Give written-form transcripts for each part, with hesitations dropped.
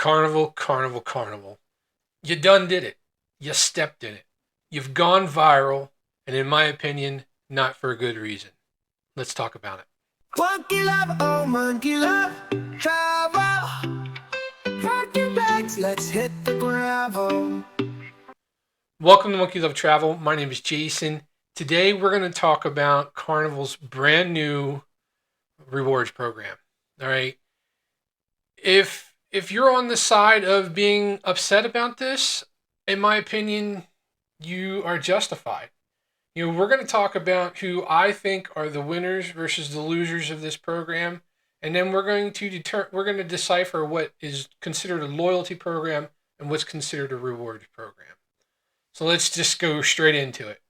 Carnival, Carnival, Carnival. You done did it. You stepped in it. You've gone viral, and in my opinion, not for a good reason. Let's talk about it. Monkey love, oh monkey love, travel. Pack your bags, let's hit the gravel. Welcome to Monkey Love Travel. My name is Jason. Today we're going to talk about Carnival's brand new rewards program. All right. If you're on the side of being upset about this, in my opinion, you are justified. We're going to talk about who I think are the winners versus the losers of this program, and then we're going to decipher what is considered a loyalty program and what's considered a rewards program. So let's just go straight into it.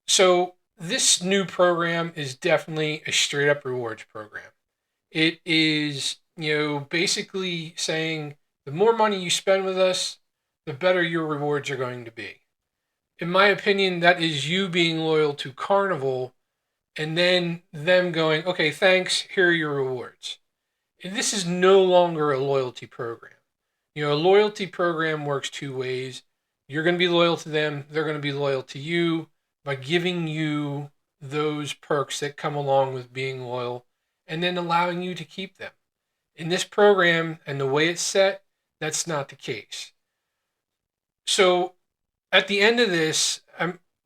So this new program is definitely a straight up rewards program. It is, basically saying the more money you spend with us, the better your rewards are going to be. In my opinion, that is you being loyal to Carnival and then them going, okay, thanks, here are your rewards. And this is no longer a loyalty program. A loyalty program works two ways. You're going to be loyal to them, they're going to be loyal to you by giving you those perks that come along with being loyal and then allowing you to keep them. In this program and the way it's set, that's not the case. So at the end of this,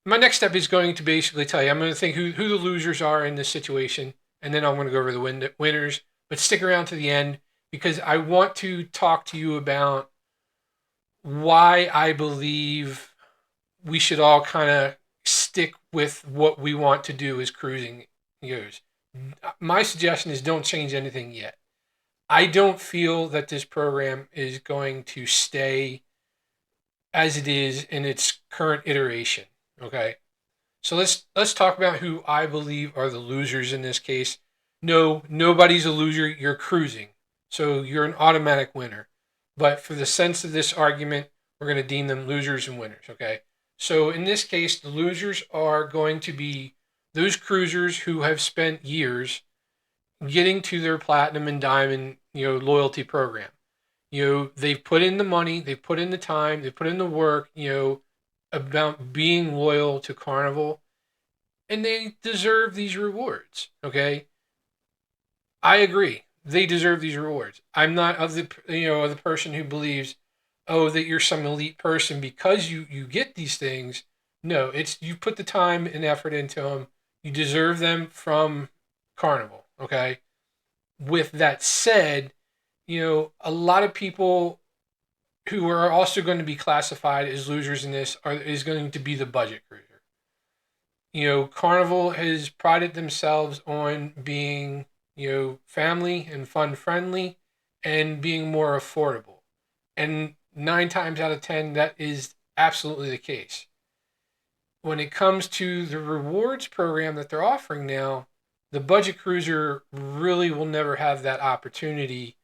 my next step is going to basically tell you, I'm going to think who the losers are in this situation, and then I'm going to go over the winners. But stick around to the end because I want to talk to you about why I believe we should all kind of stick with what we want to do as cruising goes. My suggestion is don't change anything yet. I don't feel that this program is going to stay as it is in its current iteration. Okay. So let's talk about who I believe are the losers in this case. No, nobody's a loser. You're cruising. So you're an automatic winner. But for the sense of this argument, we're going to deem them losers and winners. Okay. So in this case, the losers are going to be those cruisers who have spent years getting to their platinum and diamond, loyalty program. They've put in the money, they've put in the time, they've put in the work, about being loyal to Carnival, and they deserve these rewards. Okay, I agree. They deserve these rewards. I'm not of the person who believes, oh, that you're some elite person because you get these things. No, it's you put the time and effort into them. You deserve them from Carnival. Okay. With that said, a lot of people who are also going to be classified as losers in this is going to be the budget cruiser. Carnival has prided themselves on being, family and fun friendly and being more affordable. And 9 times out of 10, that is absolutely the case. When it comes to the rewards program that they're offering now, the budget cruiser really will never have that opportunity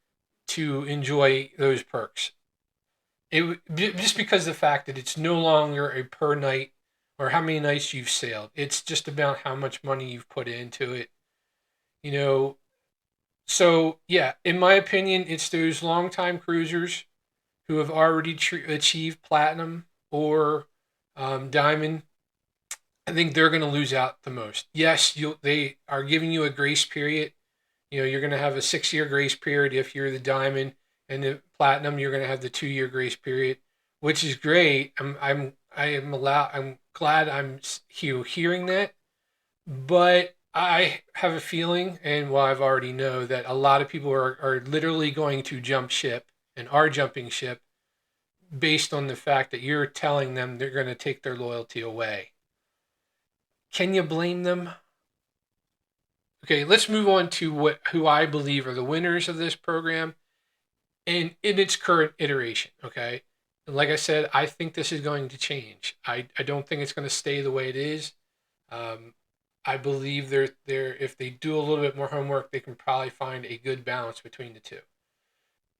to enjoy those perks. Just because of the fact that it's no longer a per night or how many nights you've sailed. It's just about how much money you've put into it. You know, so yeah, in my opinion, it's those longtime cruisers who have already achieved platinum or diamond. I think they're going to lose out the most. Yes, they are giving you a grace period. You're going to have a 6-year grace period if you're the diamond, and the platinum you're going to have the 2-year grace period, which is great. I'm glad I'm hearing that, but I have a feeling, and well, I've already know that a lot of people are literally going to jump ship and are jumping ship based on the fact that you're telling them they're going to take their loyalty away. Can you blame them? Okay, let's move on to who I believe are the winners of this program and in its current iteration. Okay, and like I said, I think this is going to change. I don't think it's going to stay the way it is. I believe they're if they do a little bit more homework, they can probably find a good balance between the two.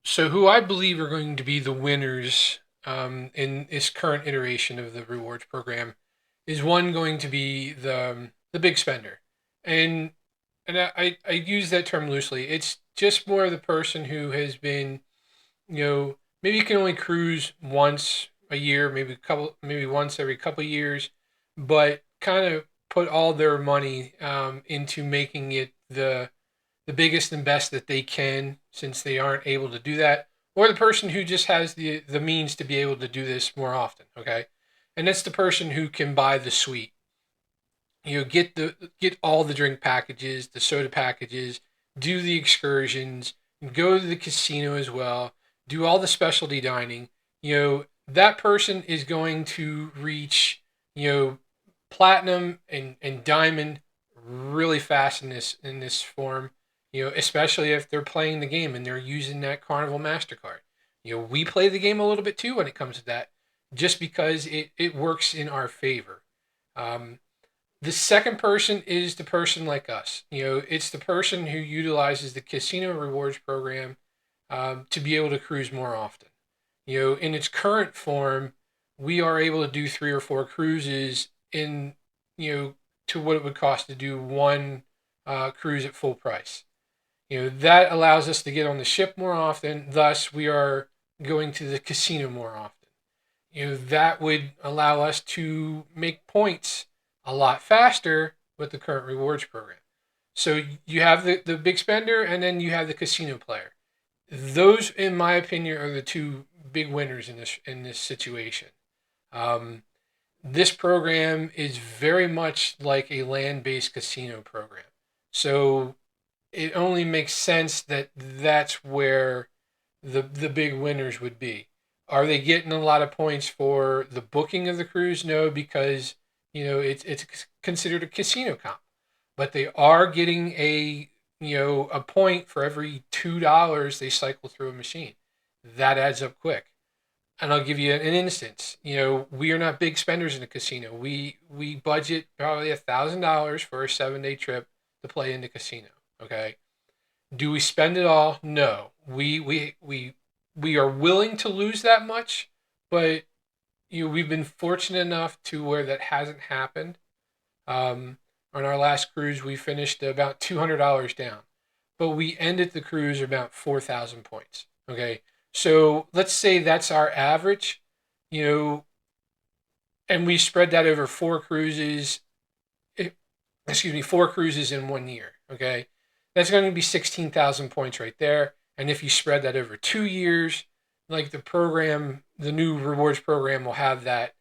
So, who I believe are going to be the winners in this current iteration of the rewards program is one going to be the big spender, and I use that term loosely. It's just more of the person who has been, maybe you can only cruise once a year, maybe once every couple years, but kind of put all their money into making it the biggest and best that they can, since they aren't able to do that, or the person who just has the means to be able to do this more often. Okay, and that's the person who can buy the suite. Get all the drink packages, the soda packages, do the excursions, go to the casino as well, do all the specialty dining. That person is going to reach platinum and diamond really fast in this form. Especially if they're playing the game and they're using that Carnival Mastercard. We play the game a little bit too when it comes to that, just because it works in our favor. Um, the second person is the person like us. It's the person who utilizes the casino rewards program to be able to cruise more often. In its current form, we are able to do 3 or 4 cruises in, to what it would cost to do one cruise at full price. That allows us to get on the ship more often. Thus, we are going to the casino more often. That would allow us to make points a lot faster with the current rewards program. So you have the big spender, and then you have the casino player. Those, in my opinion, are the two big winners in this situation. Um, this program is very much like a land-based casino program. So it only makes sense that that's where the big winners would be. Are they getting a lot of points for the booking of the cruise? No, because it's considered a casino comp, but they are getting a point for every $2 they cycle through a machine. That adds up quick. And I'll give you an instance. We are not big spenders in a casino. We budget probably $1,000 for a 7-day trip to play in the casino. Okay. Do we spend it all? No. We are willing to lose that much, but we've been fortunate enough to where that hasn't happened. On our last cruise, we finished about $200 down, but we ended the cruise about 4,000 points. Okay, so let's say that's our average, you know, and we spread that over 4 cruises. eh, Excuse me, 4 cruises in one year. Okay, that's going to be 16,000 points right there. And if you spread that over 2 years, like the new rewards program will have that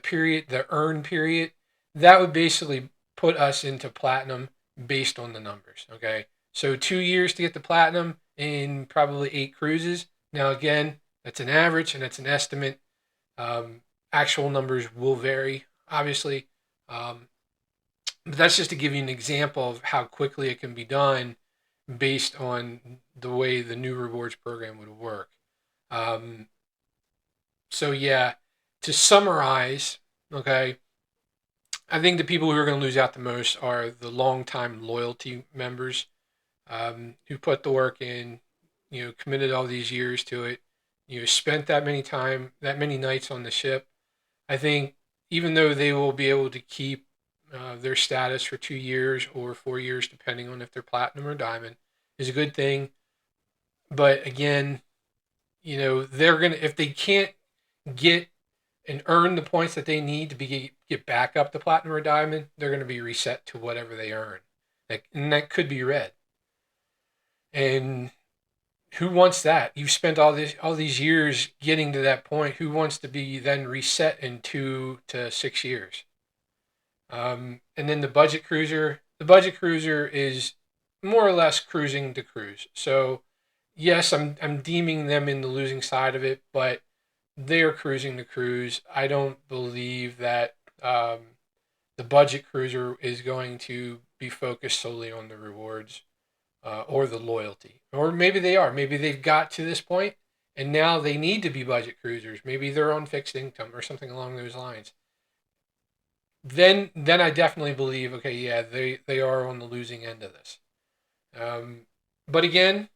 period, the earn period. That would basically put us into platinum based on the numbers. Okay, so 2 years to get the platinum in probably 8 cruises. Now again, that's an average and that's an estimate. Um, Actual numbers will vary, obviously. Um, but that's just to give you an example of how quickly it can be done based on the way the new rewards program would work. Um, so yeah, to summarize, okay, I think the people who are going to lose out the most are the long-time loyalty members who put the work in, committed all these years to it, spent that many nights on the ship. I think even though they will be able to keep their status for 2 years or 4 years, depending on if they're platinum or diamond, is a good thing. But again, they're gonna if they can't get and earn the points that they need to get back up to platinum or diamond, they're going to be reset to whatever they earn. And that could be red. And who wants that? You've spent all these years getting to that point. Who wants to be then reset in 2 to 6 years? And then the budget cruiser. The budget cruiser is more or less cruising to cruise. So yes, I'm deeming them in the losing side of it, but they are cruising the cruise. I don't believe that the budget cruiser is going to be focused solely on the rewards or the loyalty. Or maybe they are. Maybe they've got to this point and now they need to be budget cruisers. Maybe they're on fixed income or something along those lines. Then I definitely believe, okay, yeah, they are on the losing end of this. Um, but again,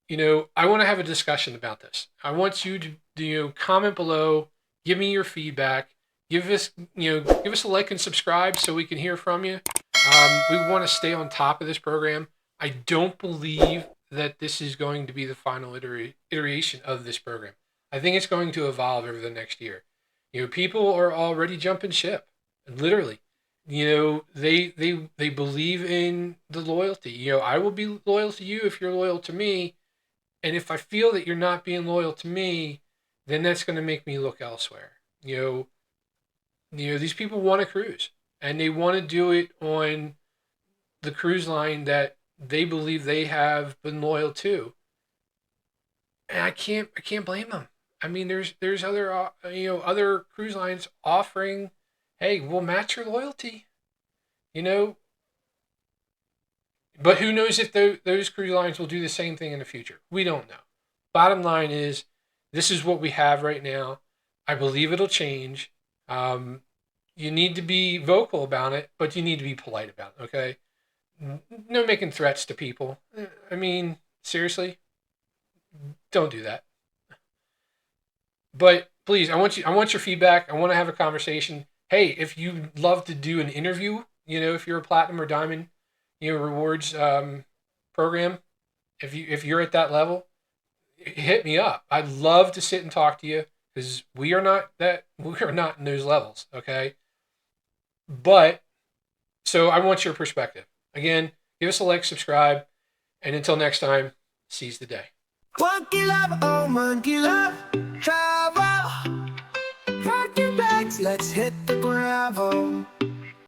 I want to have a discussion about this. I want you to comment below, give me your feedback, give us a like and subscribe so we can hear from you. We want to stay on top of this program. I don't believe that this is going to be the final iteration of this program. I think it's going to evolve over the next year. People are already jumping ship, literally. They believe in the loyalty. I will be loyal to you if you're loyal to me, and if I feel that you're not being loyal to me, then that's going to make me look elsewhere. These people want to cruise, and they want to do it on the cruise line that they believe they have been loyal to, and I can't blame them. I mean, there's other other cruise lines offering, hey, we'll match your loyalty, you know, but who knows if those cruise lines will do the same thing in the future? We don't know. Bottom line is, this is what we have right now. I believe it'll change. You need to be vocal about it, but you need to be polite about it. Okay, no making threats to people. I mean, seriously, don't do that. But please, I want your feedback. I want to have a conversation. Hey, if you'd love to do an interview, if you're a platinum or diamond, rewards program, if you're at that level, hit me up. I'd love to sit and talk to you, because we are not in those levels, okay? But so I want your perspective. Again, give us a like, subscribe, and until next time, seize the day. Monkey love, oh monkey love, travel. Pack your bags, let's hit the gravel.